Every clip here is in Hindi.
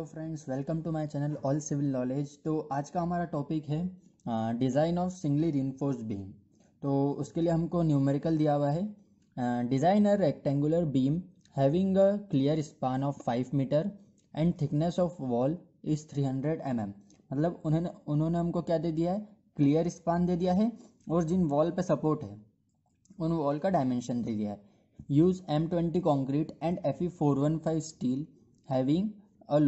Friends, welcome to my channel all civil knowledge. तो आज का हमारा टॉपिक है design of singly reinforced beam. तो उसके लिए हमको न्यूमेरिकल दिया हुआ है। Design a rectangular beam having a clear span of 5 metre and thickness of wall is 300 mm। मतलब उन्होंने हमको क्या दे दिया है, क्लियर स्पान दे दिया है और जिन वॉल पे सपोर्ट है उन वॉल का डायमेंशन दे दिया है। Use M20 concrete and Fe415 steel having a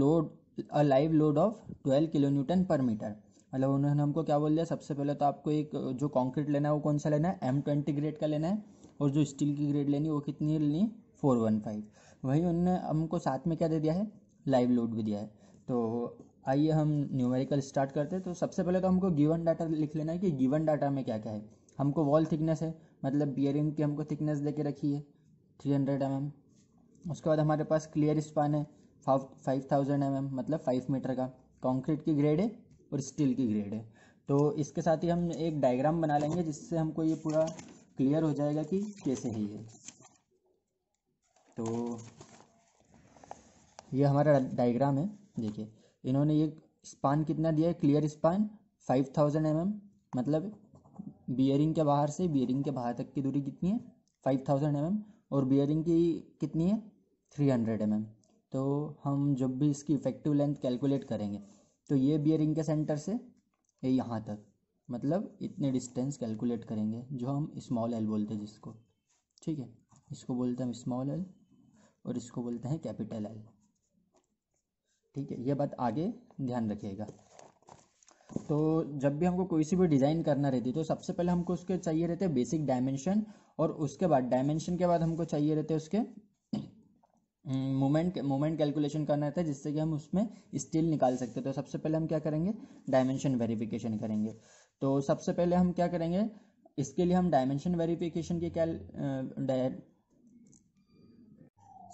live load of 12 kilonewton पर मीटर। मतलब उन्होंने हमको क्या बोल दिया, सबसे पहले तो आपको एक जो कंक्रीट लेना है वो कौन सा लेना है, M20 ग्रेड का लेना है, और जो स्टील की ग्रेड लेनी है वो कितनी लेनी है, 415। वही उन्होंने हमको साथ में क्या दे दिया है, लाइव लोड भी दिया है। तो आइए हम न्यूमेरिकल स्टार्ट करते हैं। तो सबसे पहले तो हमको गिवन डाटा लिख लेना है कि गिवन डाटा में क्या क्या है। हमको वॉल थिकनेस है, मतलब बियरिंग की हमको थिकनेस दे के रखी है 300 mm। उसके बाद हमारे पास क्लियर स्पान है 5000 mm, मतलब 5 मीटर का। कंक्रीट की ग्रेड है और स्टील की ग्रेड है। तो इसके साथ ही हम एक डायग्राम बना लेंगे जिससे हमको ये पूरा क्लियर हो जाएगा कि कैसे है ये। तो ये हमारा डायग्राम है। देखिए इन्होंने ये स्पान कितना दिया है, क्लियर स्पान 5000 mm, मतलब बियरिंग के बाहर से बियरिंग के बाहर तक की दूरी कितनी है, 5000 mm, और बियरिंग की कितनी है, 300 mm। तो हम जब भी इसकी इफेक्टिव लेंथ कैलकुलेट करेंगे तो ये बियरिंग के सेंटर से ये यहाँ तक, मतलब इतने डिस्टेंस कैलकुलेट करेंगे जो हम स्मॉल एल बोलते हैं जिसको, ठीक है। इसको बोलते हैं हम स्मॉल एल और इसको बोलते हैं कैपिटल एल, ठीक है। ये बात आगे ध्यान रखिएगा। तो जब भी हमको कोई सी भी डिज़ाइन करना रहती है तो सबसे पहले हमको उसके चाहिए रहते हैं बेसिक डायमेंशन, और उसके बाद डायमेंशन के बाद हमको चाहिए रहते हैं उसके मोमेंट कैलकुलेशन करना रहता है जिससे कि हम उसमें स्टील निकाल सकते हैं। तो सबसे पहले हम क्या करेंगे, डायमेंशन वेरिफिकेशन करेंगे। तो सबसे पहले हम क्या करेंगे, इसके लिए हम डायमेंशन वेरिफिकेशन के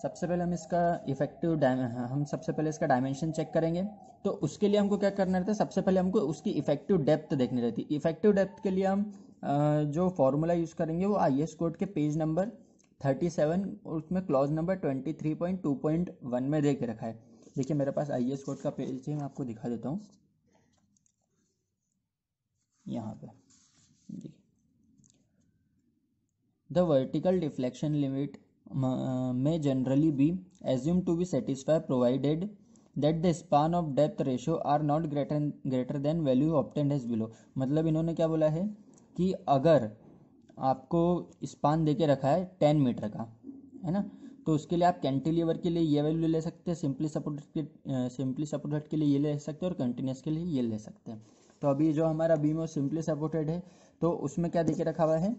सबसे पहले हम इसका हम सबसे पहले इसका डायमेंशन चेक करेंगे। तो उसके लिए हमको क्या करना रहता है, सबसे पहले हमको उसकी इफेक्टिव डेप्थ देखनी रहती है। इफेक्टिव डेप्थ के लिए हम जो फॉर्मूला यूज़ करेंगे वो IS कोड के पेज नंबर 37 और उसमें क्लॉज नंबर 23.2.1 में दे के रखा है। देखिए मेरे पास IS कोड का पेज है, मैं आपको दिखा देता हूँ यहाँ पे। देखिए the vertical deflection limit may generally be assumed to be satisfied provided that the span of depth ratio are not greater than value obtained as below। मतलब इन्होंने क्या बोला है कि अगर आपको स्पान दे के रखा है 10 मीटर का, है ना, तो उसके लिए आप कैंटिलीवर के लिए ये वैल्यू ले सकते हैं, सिंपली सपोर्टेड के लिए ये ले सकते हैं, और कंटिन्यूस के लिए ये ले सकते हैं। तो अभी जो हमारा बीम है सिंपली सपोर्टेड है, तो उसमें क्या दे के रखा हुआ है,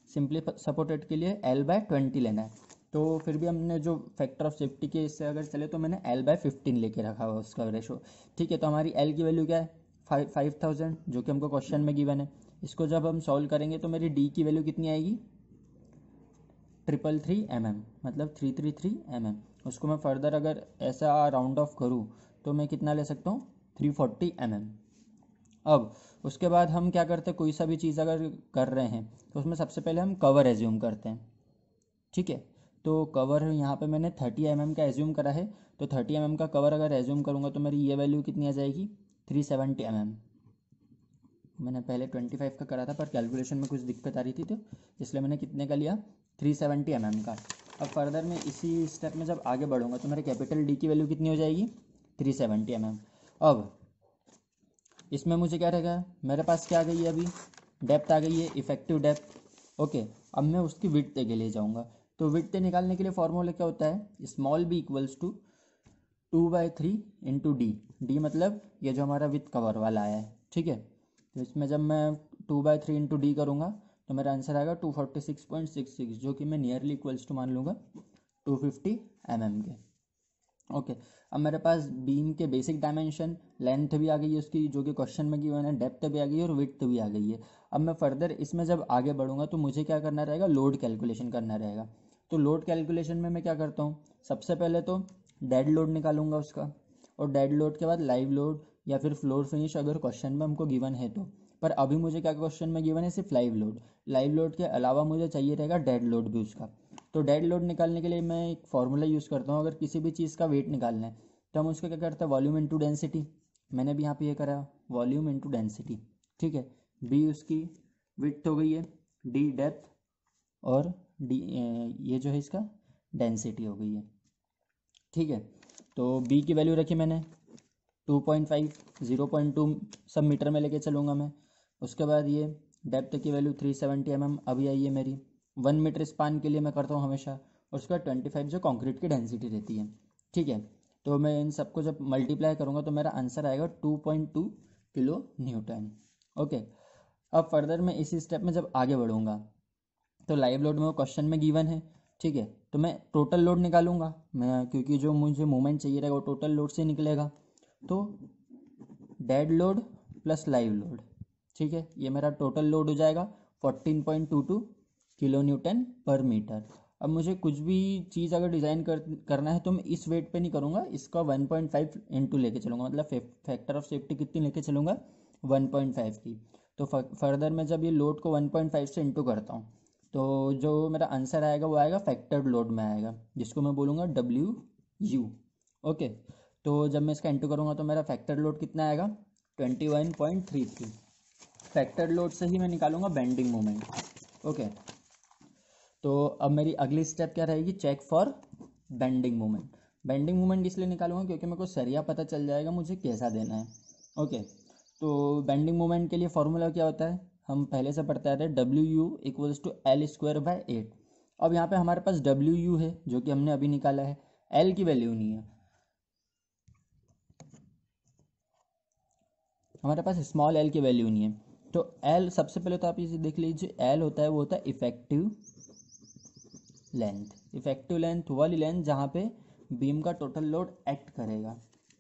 सिंपली सपोर्टेड के लिए L/20 लेना है। तो फिर भी हमने जो फैक्टर ऑफ सेफ्टी के इससे अगर चले तो मैंने L/15 लेके रखा हुआ उसका रेशो, ठीक है। तो हमारी L की वैल्यू क्या है, 5000, जो कि हमको क्वेश्चन में गिवन है। इसको जब हम सॉल्व करेंगे तो मेरी D की वैल्यू कितनी आएगी, 333 mm, मतलब 333 mm। उसको मैं फर्दर अगर ऐसा राउंड ऑफ करूँ तो मैं कितना ले सकता हूँ, 340 mm। अब उसके बाद हम क्या करते हैं, कोई सा भी चीज़ अगर कर रहे हैं तो उसमें सबसे पहले हम कवर एज्यूम करते हैं, ठीक है। तो कवर यहाँ पे मैंने 30 mm का एज्यूम करा है। तो 30 mm का कवर अगर एज्यूम करूँगा तो मेरी ये वैल्यू कितनी आ जाएगी, 370 mm। मैंने पहले 25 का करा था पर कैलकुलेशन में कुछ दिक्कत आ रही थी, तो इसलिए मैंने कितने का लिया, 370 mm का। अब फर्दर मैं इसी स्टेप में जब आगे बढ़ूँगा तो मेरे कैपिटल D की वैल्यू कितनी हो जाएगी, 370 mm। अब इसमें मुझे क्या रहेगा, मेरे पास क्या आ गई है, अभी डेप्थ आ गई है, इफेक्टिव डेप्थ, ओके। अब मैं उसकी विड्थ के लिए जाऊंगा। तो विड्थ निकालने के लिए फॉर्मूला क्या होता है, small b equals to 2/3 into D मतलब ये जो हमारा विथ कवर वाला आया है, ठीक है। तो इसमें जब मैं 2/3 इंटू डी करूँगा तो मेरा आंसर आएगा 246.66, जो कि मैं नियरली इक्वल्स टू मान लूँगा 250 mm के, ओके। अब मेरे पास बीम के बेसिक डायमेंशन, लेंथ भी आ गई है उसकी जो कि क्वेश्चन में गिवन है, डेप्थ भी आ गई है और विड्थ भी आ गई है। अब मैं फर्दर इसमें जब आगे बढ़ूंगा तो मुझे क्या करना रहेगा, लोड कैलकुलेशन करना रहेगा। तो लोड कैलकुलेशन में मैं क्या करता हूँ, सबसे पहले तो डेड लोड निकालूंगा उसका, और डेड लोड के बाद लाइव लोड या फिर फ्लोर फिनिश अगर क्वेश्चन में हमको गिवन है तो। पर अभी मुझे क्या क्वेश्चन में गिवन है, सिर्फ लाइव लोड के अलावा मुझे चाहिए रहेगा डेड लोड भी उसका। तो डेड लोड निकालने के लिए मैं एक फार्मूला यूज़ करता हूँ, अगर किसी भी चीज़ का वेट निकालना है तो हम उसको क्या करते हैं, वॉल्यूम इंटू डेंसिटी। मैंने भी यहाँ पे ये करा, वॉल्यूम इंटू डेंसिटी, ठीक है। बी उसकी विड्थ हो गई है, डी डेप्थ, और डी ये जो है इसका डेंसिटी हो गई है, ठीक है। तो बी की वैल्यू रखी मैंने 2.5, 0.2 सब मीटर में लेके चलूँगा मैं। उसके बाद ये डेप्थ की वैल्यू 370 mm अभी आई है मेरी। 1 मीटर स्पान के लिए मैं करता हूँ हमेशा। और उसका 25 जो कंक्रीट की डेंसिटी रहती है, ठीक है। तो मैं इन सबको जब मल्टीप्लाई करूँगा तो मेरा आंसर आएगा 2.2 किलो न्यूटन। ओके, अब फर्दर मैं इसी स्टेप में जब आगे बढ़ूँगा तो लाइव लोड में वो क्वेश्चन में गिवन है, ठीक है। तो मैं टोटल लोड निकालूंगा मैं, क्योंकि जो मुझे मूवमेंट चाहिए रहेगा वो टोटल लोड से निकलेगा। तो dead load plus live load, ठीक है, ये मेरा टोटल लोड हो जाएगा 14.22 किलो न्यूटन पर मीटर। अब मुझे कुछ भी चीज़ अगर डिज़ाइन करना है तो मैं इस वेट पे नहीं करूँगा, इसका 1.5 इंटू लेके चलूँगा, मतलब फैक्टर ऑफ सेफ्टी कितनी लेके चलूँगा, 1.5 की। तो फर्दर मैं जब ये लोड को 1.5 से इंटू करता हूँ तो जो मेरा आंसर आएगा वो आएगा फैक्टर्ड लोड में आएगा, जिसको मैं बोलूँगा WU। ओके, तो जब मैं इसका इंटू करूँगा तो मेरा फैक्टर्ड लोड कितना आएगा, 21.33। फैक्टर्ड लोड से ही मैं निकालूंगा बेंडिंग मोमेंट। ओके, तो अब मेरी अगली स्टेप क्या रहेगी, check for bending moment. Bending moment इसलिए निकालूंगा क्योंकि मेरे को सरिया पता चल जाएगा मुझे कैसा देना है। ओके, तो बेंडिंग मोमेंट के लिए फॉर्मूला क्या होता है, हम पहले से पढ़ते आ रहे हैं, WU इक्वल्स टू L²/8। अब यहाँ पे हमारे पास WU है जो कि हमने अभी निकाला है, L की वैल्यू नहीं है हमारे पास, स्मॉल l की वैल्यू नहीं है। तो L सबसे पहले तो आप इसे देख लीजिए, L होता है वो होता है इफेक्टिव लेंथ। इफेक्टिव लेंथ वाली लेंथ जहाँ पे बीम का टोटल लोड एक्ट करेगा,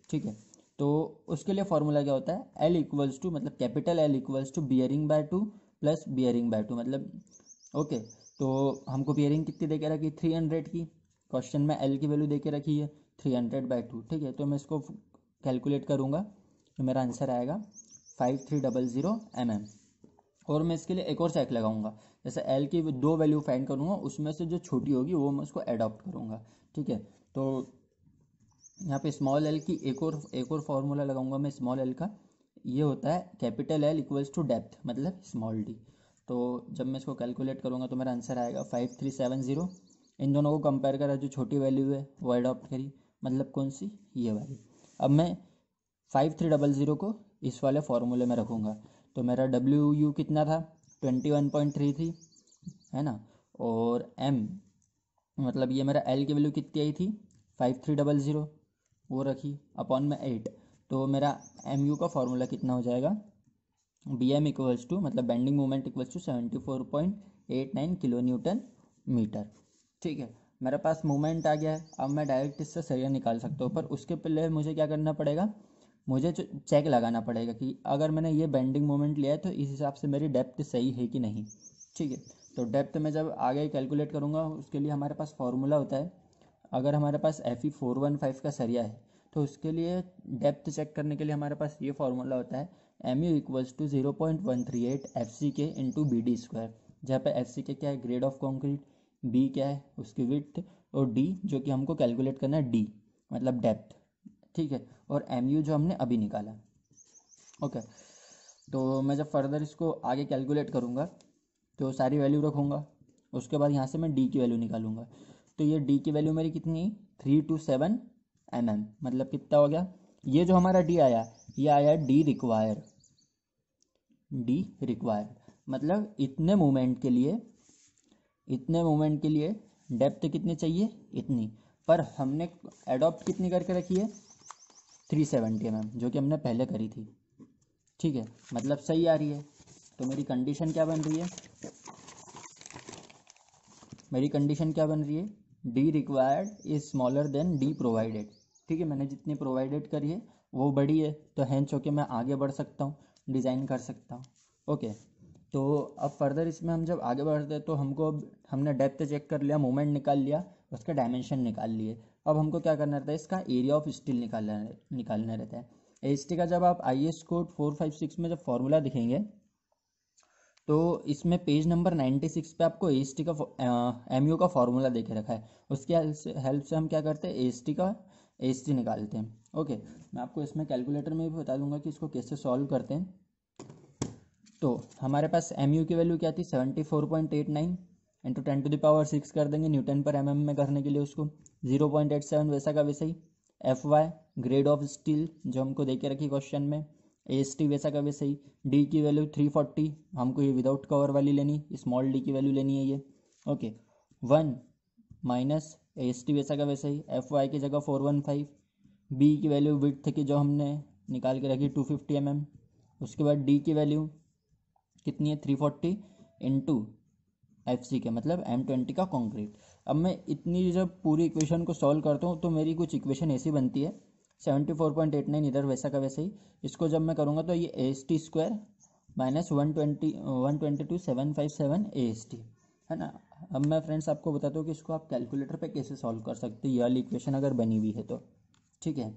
ठीक है। तो उसके लिए फॉर्मूला क्या होता है, L इक्वल्स टू, मतलब capital L equals to bearing by 2 plus bearing by 2, मतलब ओके। तो हमको बियरिंग कितनी दे के रखी, 300 की। क्वेश्चन में L की वैल्यू दे के रखी है 300/2, ठीक है। तो मैं इसको कैलकुलेट करूँगा तो मेरा आंसर आएगा 5300 mm। और मैं इसके लिए एक और चेक लगाऊंगा, जैसे L की दो वैल्यू फाइंड करूंगा, उसमें से जो छोटी होगी वो मैं उसको एडॉप्ट करूंगा, ठीक है। तो यहाँ पे स्मॉल l की एक और फार्मूला लगाऊंगा मैं स्मॉल l का, ये होता है capital L equals to depth मतलब स्मॉल d। तो जब मैं इसको कैलकुलेट करूँगा तो मेरा आंसर आएगा 5370। इन दोनों को कंपेयर करा, जो छोटी वैल्यू है वो एडॉप्ट करी, मतलब कौन सी, ये वाली। अब मैं 5300 को इस वाले फार्मूले में रखूँगा, तो मेरा WU कितना था, 21.33 है ना। और M, मतलब ये मेरा L की वैल्यू कितनी आई थी, 5300, वो रखी अपॉन में 8। तो मेरा MU का फार्मूला कितना हो जाएगा, BM इक्वल्स टू, मतलब bending moment equals to 74.89 kilo newton metre, ठीक है। मेरे पास मोमेंट आ गया है, अब मैं डायरेक्ट इससे सरिया निकाल सकता हूँ, पर उसके पहले मुझे क्या करना पड़ेगा, मुझे चेक लगाना पड़ेगा कि अगर मैंने ये बेंडिंग मोमेंट लिया है तो इस हिसाब से मेरी डेप्थ सही है कि नहीं, ठीक है। तो डेप्थ में जब आगे कैलकुलेट करूँगा उसके लिए हमारे पास फार्मूला होता है, अगर हमारे पास FE415 का सरिया है तो उसके लिए डेप्थ चेक करने के लिए हमारे पास ये फार्मूला होता है, MU equals to 0.138 FCK into BD², जहाँ पे FCK क्या है, ग्रेड ऑफ कॉन्क्रीट, B क्या है उसकी विड्थ, और D जो कि हमको कैलकुलेट करना है D मतलब डेप्थ, ठीक है। और MU जो हमने अभी निकाला, ओके। तो मैं जब फर्दर इसको आगे कैलकुलेट करूँगा तो सारी वैल्यू रखूँगा, उसके बाद यहाँ से मैं D की वैल्यू निकालूंगा। तो ये D की वैल्यू मेरी कितनी, 327 mm, मतलब कितना हो गया, ये जो हमारा D आया ये आया D रिक्वायर्ड, मतलब इतने मूवमेंट के लिए डेप्थ कितनी चाहिए, इतनी, पर हमने एडॉप्ट कितनी करके रखी है, 370 mm, जो कि हमने पहले करी थी, ठीक है, मतलब सही आ रही है। तो मेरी कंडीशन क्या बन रही है, D required is smaller than D provided, ठीक है। मैंने जितनी प्रोवाइडेड करी है वो बड़ी है, तो हैंस होके मैं आगे बढ़ सकता हूँ, डिज़ाइन कर सकता हूँ, ओके। तो अब फर्दर इसमें हम जब आगे बढ़ते हैं तो हमने डेप्थ चेक कर लिया, मोमेंट निकाल लिया, उसका डायमेंशन निकाल लिए। अब हमको क्या करना रहता है, इसका एरिया ऑफ स्टील निकालना रहता है। एसटी का जब आप IS कोड 456 में जब फॉर्मूला दिखेंगे तो इसमें पेज नंबर 96 पे आपको AST का MU का फार्मूला दे के रखा है। उसके हेल्प से हम क्या करते हैं, AST का AST निकालते हैं। ओके, मैं आपको इसमें कैलकुलेटर में भी बता दूंगा कि इसको कैसे सॉल्व करते हैं। तो हमारे पास MU की वैल्यू क्या थी 74.89 इंटू 10⁻6 कर देंगे न्यूटन पर MM में करने के लिए उसको 0.87 वैसा का वैसा ही। FY ग्रेड ऑफ स्टील जो हमको दे के रखी क्वेश्चन में, AST वैसा का वैसा ही। D की वैल्यू 340, हमको ये विदाउट कवर वाली लेनी, स्मॉल d की वैल्यू लेनी है ये। ओके 1 माइनस AST वैसा का वैसा ही, FY की जगह 415, B की वैल्यू विड्थ की जो हमने निकाल के रखी 250 mm। उसके बाद D की वैल्यू कितनी है 340 इंटू FC के मतलब M20 का कंक्रीट। अब मैं इतनी जब पूरी इक्वेशन को सॉल्व करता हूँ तो मेरी कुछ इक्वेशन ऐसी बनती है 74.89 इधर वैसा का वैसे ही। इसको जब मैं करूँगा तो ये AST स्क्वायर माइनस 122,757 AST है ना। अब मैं फ्रेंड्स आपको बताता हूँ कि इसको आप कैलकुलेटर पे कैसे सॉल्व कर सकते हैं, ये वाली इक्वेशन अगर बनी हुई है तो ठीक है।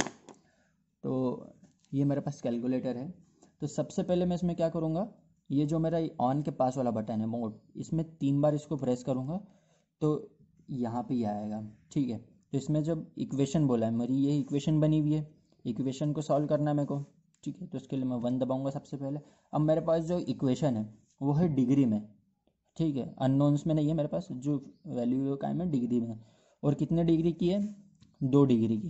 तो ये मेरे पास कैलकुलेटर है। तो सबसे पहले मैं इसमें क्या करूँगा, ये जो मेरा ऑन के पास वाला बटन है मोड, इसमें 3 बार इसको प्रेस करूँगा तो यहाँ पे ये आएगा। ठीक है, तो इसमें जब इक्वेशन बोला है मेरी, ये इक्वेशन बनी हुई है, इक्वेशन को सॉल्व करना है मेरे को। ठीक है, तो इसके लिए मैं 1 दबाऊँगा सबसे पहले। अब मेरे पास जो इक्वेशन है वो है डिग्री में। ठीक है, अननोन्स में नहीं है मेरे पास, जो वैल्यू का है डिग्री में। और कितने डिग्री की है 2 डिग्री की।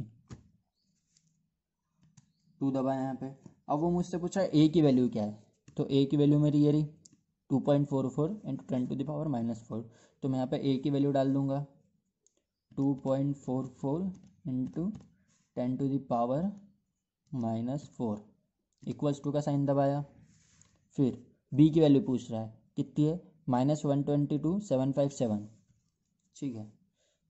2 दबाए यहाँ पे। अब वो मुझसे पूछा ए की वैल्यू क्या है, तो ए की वैल्यू मेरी ये रही 2.44 इंटू 10⁻⁻4। तो मैं यहाँ पे ए की वैल्यू डाल दूँगा 2.44 इंटू 10⁻⁻4 इक्वल्स टू का साइन दबाया। फिर बी की वैल्यू पूछ रहा है कितनी है -122,757। ठीक है,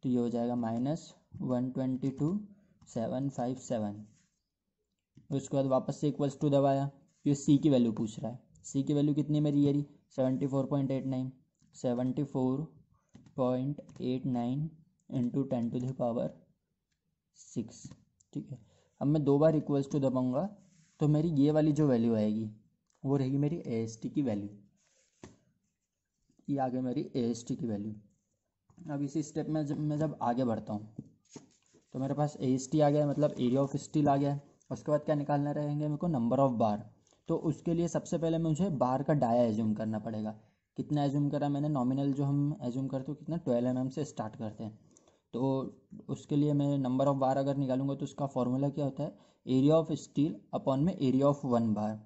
तो ये हो जाएगा -122,757। उसके बाद वापस से इक्वल्स टू दबाया। फिर सी की वैल्यू पूछ रहा है, सी की वैल्यू कितनी मेरी ये रही 74.89 74.89 इंटू 10⁻6। ठीक है, अब मैं 2 बार इक्वल्स टू दबाऊँगा तो मेरी ये वाली जो वैल्यू आएगी वो रहेगी मेरी AST की वैल्यू। ये आ गई मेरी AST की वैल्यू। अब इसी स्टेप में जब आगे बढ़ता हूँ तो मेरे पास AST आ गया, मतलब एरिया ऑफ स्टील आ गया। उसके बाद क्या निकालना रहेंगे मेरे को, नंबर ऑफ़ बार। तो उसके लिए सबसे पहले मुझे बार का डाया एज्यूम करना पड़ेगा। कितना एज्यूम करा मैंने, नॉमिनल जो हम एज्यूम करते हो कितना 12 mm से स्टार्ट करते हैं। तो उसके लिए मैं नंबर ऑफ़ बार अगर निकालूंगा तो उसका फॉर्मूला क्या होता है, एरिया ऑफ स्टील अपॉन में area of 1 bar.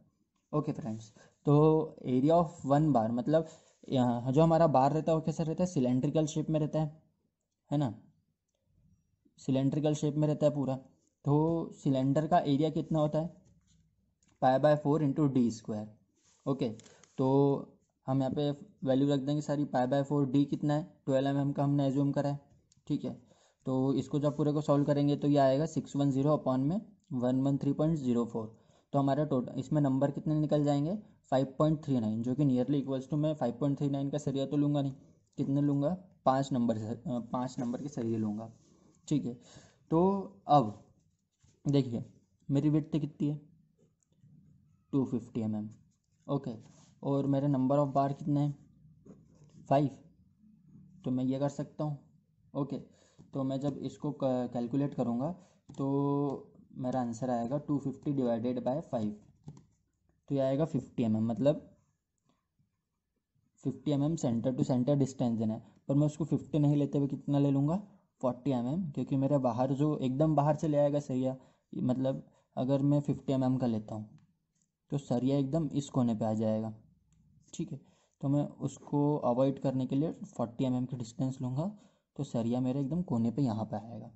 Okay friends, तो एरिया ऑफ 1 बार मतलब यहाँ जो हमारा बार रहता है वो कैसा रहता है, सिलेंड्रिकल शेप में रहता है ना, सिलेंड्रिकल शेप में रहता है पूरा। तो सिलेंडर का एरिया कितना होता है π/4 इंटू डी स्क्वायर। ओके, तो हम यहाँ पे वैल्यू रख देंगे सारी। π/4 डी कितना है 12 mm का हमने एज्यूम करा है। ठीक है, तो इसको जब पूरे को सॉल्व करेंगे तो ये आएगा 610 अपॉन में 113.04। तो हमारा टोटल इसमें नंबर कितने निकल जाएंगे 5.39, जो कि नियरली इक्वल्स टू, मैं 5.39 का सरिया तो लूँगा नहीं, कितने लूँगा 5 नंबर के सरिये लूँगा। ठीक है, तो अब देखिए मेरी विड्थ कितनी है 250 mm। ओके, और मेरे नंबर ऑफ़ बार कितने हैं 5। तो मैं ये कर सकता हूँ। ओके, तो मैं जब इसको कैलकुलेट करूँगा तो मेरा आंसर आएगा 250 डिवाइडेड बाय 5। तो ये आएगा 50 mm, मतलब 50 mm centre to centre distance देना है। पर मैं उसको 50 नहीं लेते हुए कितना ले लूँगा 40 mm, क्योंकि मेरे बाहर जो एकदम बाहर से ले आएगा सरिया, मतलब अगर मैं 50 mm का लेता हूँ तो सरिया एकदम इस कोने पे आ जाएगा। ठीक है, तो मैं उसको अवॉइड करने के लिए 40 mm की डिस्टेंस लूँगा, तो सरिया मेरे एकदम कोने पे यहाँ पे आएगा।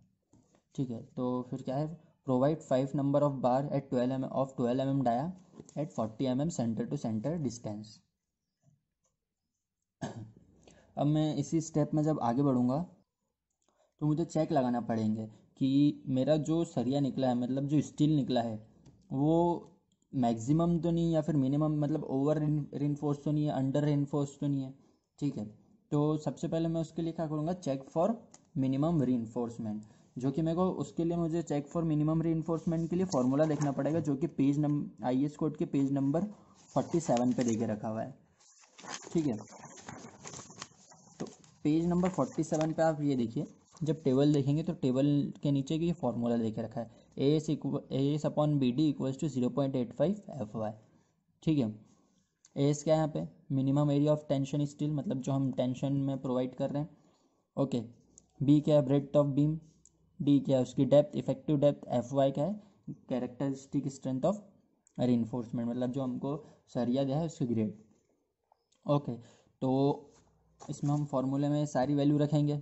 ठीक है, तो फिर क्या है, provide 5 number of bar at 12 mm dia at 40 mm centre to centre distance. अब मैं इसी स्टेप में जब आगे बढ़ूँगा तो मुझे चेक लगाना पड़ेंगे कि मेरा जो सरिया निकला है, मतलब जो स्टील निकला है वो मैक्सिमम तो नहीं, या फिर मिनिमम, मतलब ओवर रेनफोर्स तो नहीं है, अंडर रेनफोर्स तो नहीं है। ठीक है, तो सबसे पहले मैं उसके लिए क्या करूँगा, चेक फॉर मिनिमम रीइंफोर्समेंट, जो कि मेरे को उसके लिए मुझे चेक फॉर मिनिमम रीइंफोर्समेंट के लिए फॉर्मूला देखना पड़ेगा, जो कि पेज नंबर IS कोड के पेज नंबर 47 पे देके रखा हुआ है। ठीक है, तो पेज नंबर 47 पे आप ये देखिए, जब टेबल देखेंगे तो टेबल के नीचे की फॉर्मूला दे के रखा है S upon B D equals to 0.85 F Y. ठीक है, एस क्या है यहाँ पे, minimum area of tension steel, मतलब जो हम टेंशन में प्रोवाइड कर रहे हैं। ओके, बी क्या है, ब्रेड्थ ऑफ बीम, डी क्या है उसकी depth, effective depth, F Y क्या है, कैरेक्टरिस्टिक स्ट्रेंथ ऑफ रीइंफोर्समेंट, मतलब जो हमको सरिया दिया है उसकी ग्रेड। ओके, तो इसमें हम फॉर्मूले में सारी वैल्यू रखेंगे।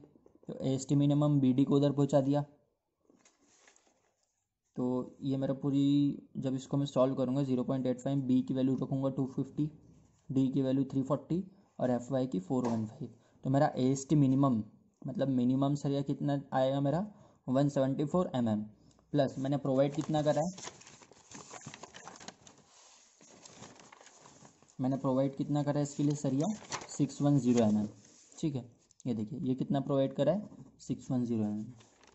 तो S T minimum B D को उधर पहुंचा दिया, तो ये मेरा पूरी, जब इसको मैं सॉल्व करूँगा 0.85, बी की वैल्यू रखूँगा 250, डी की वैल्यू 340 और एफ वाई की 415। तो मेरा एस टी मिनिमम मतलब मिनिमम सरिया कितना आएगा मेरा 174 mm, प्लस मैंने प्रोवाइड कितना करा है, मैंने प्रोवाइड कितना करा है इसके लिए सरिया 610 mm। ठीक है, ये देखिए ये कितना प्रोवाइड करा है 610 mm।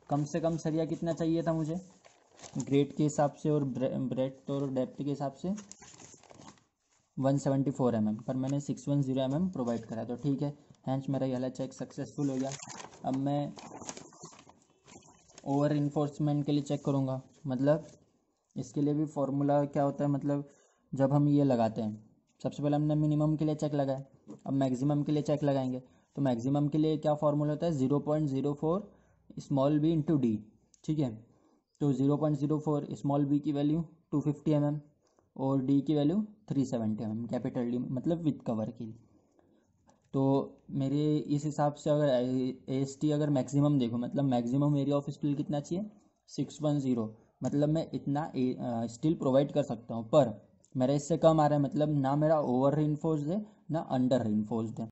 कम से कम सरिया कितना चाहिए था मुझे ग्रेड के हिसाब से और ब्रेड्थ और डेप्थ के हिसाब से 174 mm, पर मैंने 610 mm प्रोवाइड करा। तो ठीक है, हैंस मेरा ये वाला चेक सक्सेसफुल हो गया। अब मैं ओवर इन्फोर्समेंट के लिए चेक करूँगा, मतलब इसके लिए भी फॉर्मूला क्या होता है, मतलब जब हम ये लगाते हैं सबसे पहले हमने मिनिमम के लिए चेक लगाया, अब मैक्सिमम के लिए चेक लगाएंगे। तो मैक्सिमम के लिए क्या फॉर्मूला होता है 0.04 स्मॉल बी इंटू डी। ठीक है, तो 0.04 स्मॉल बी की वैल्यू 250 mm और डी की वैल्यू 370 mm कैपिटल डी, मतलब विथ कवर की। तो मेरे इस हिसाब से अगर एस टी अगर मैक्सिमम देखो, मतलब मैक्सिमम एरिया ऑफ स्टील कितना चाहिए 610, मतलब मैं इतना स्टील प्रोवाइड कर सकता हूँ, पर मेरा इससे कम आ रहा है, मतलब ना मेरा ओवर रीइंफोर्स्ड है ना अंडर रीइंफोर्स्ड है।